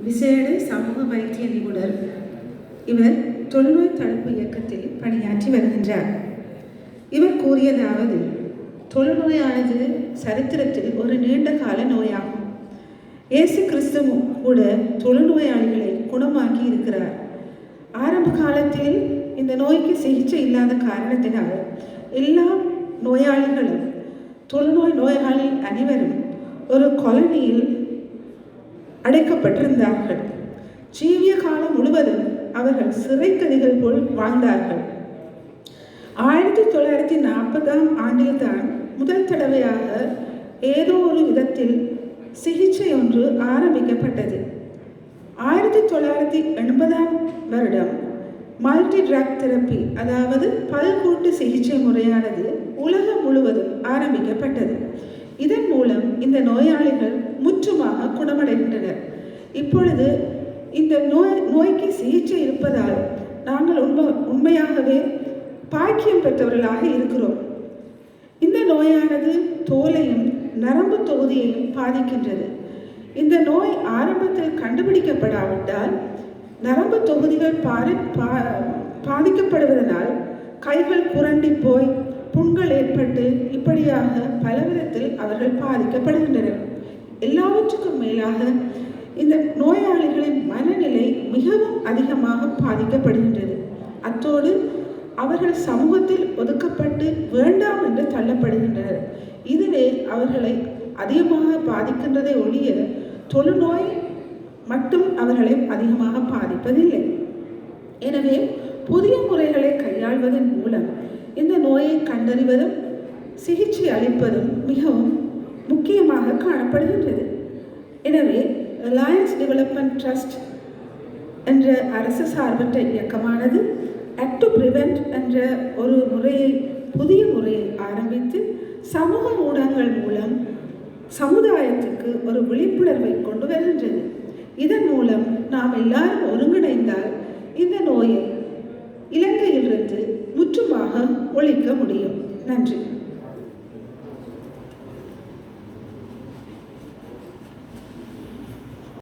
விசேட சமூக வைத்திய நிபுணர். இவர் தொழுநோய் தடுப்பு இயக்கத்தில் பணியாற்றி வருகின்றார். இவர் கூறியதாவது, தொழுநோயானது சரித்திரத்தில் ஒரு நீண்ட கால நோயாகும். இயேசு கிறிஸ்துவும் கூட தொழுநோயாளிகளை குணமாக்கி இருக்கிறார். ஆரம்ப காலத்தில் இந்த நோய்க்கு சிகிச்சை இல்லாத காரணத்தினால் எல்லா நோயாளிகளும் தொழுநோய் நோயாளி அனைவரும் ஒரு காலனியில் அடைக்கப்பட்டிருந்தார்கள். ஜீவிய காலம் முழுவதும் அவர்கள் சிறைக்கதிகள் போல் வாழ்ந்தார்கள். 1940ஆம் ஆண்டில்தான் முதல் தடவையாக ஏதோ ஒரு விதத்தில் சிகிச்சை ஒன்று ஆரம்பிக்கப்பட்டது. 1980ஆம் வருடம் மல்டி ட்ரக் தெரப்பி, அதாவது பல்கூட்டு சிகிச்சை முறையானது உலகம் முழுவதும் ஆரம்பிக்கப்பட்டது. இதன் மூலம் இந்த நோயாளிகள் முற்றுமாக குணமடைகின்றனர். இப்பொழுது இந்த நோய்க்கு சிகிச்சை இருப்பதால் நாங்கள் உண்மையாகவே பாக்கியம் பெற்றவர்களாக இருக்கிறோம். இந்த நோயானது தோலையும் நரம்பு தொகுதியையும் பாதிக்கின்றது. இந்த நோய் ஆரம்பத்தில் கண்டுபிடிக்கப்படாவிட்டால் நரம்பு தொகுதிகள் பாதிக்கப்படுவதனால் கைகள் புரண்டி போய் புண்கள் ஏற்பட்டு இப்படியாக பல விதத்தில் அவர்கள் பாதிக்கப்படுகின்றனர். எல்லாவற்றுக்கும் மேலாக இந்த நோயாளிகளின் மனநிலை மிகவும் அதிகமாக பாதிக்கப்படுகின்றது. அத்தோடு அவர்கள் சமூகத்தில் ஒதுக்கப்பட்டு வேண்டாம் என்று தள்ளப்படுகின்றனர். இதுவே அவர்களை அதிகமாக பாதிக்கின்றதை ஒழிய தொழுநோய் மட்டும் அவர்களை அதிகமாக பாதிப்பதில்லை. எனவே புதிய முறைகளை கையாள்வதன் மூலம் இந்த நோயை கண்டறிவதும் சிகிச்சை அளிப்பதும் மிகவும் முக்கியமாக காணப்படுகின்றது. எனவே அலையன்ஸ் டெவலப்மெண்ட் ட்ரஸ்ட் என்ற அரசு சார்பற்ற இயக்கமானது ஆக்ட் டு பிரிவென்ட் என்ற ஒரு புதிய முறையை ஆரம்பித்து சமூக ஊடகங்கள் மூலம் சமுதாயத்துக்கு ஒரு விழிப்புணர்வை கொண்டு வருகின்றது. இதன் மூலம் நாம் எல்லாரும் ஒருங்கிணைந்தால் இந்த நோயை இலங்கையிலிருந்து முற்றுமாக ஒழிக்க முடியும். நன்றி.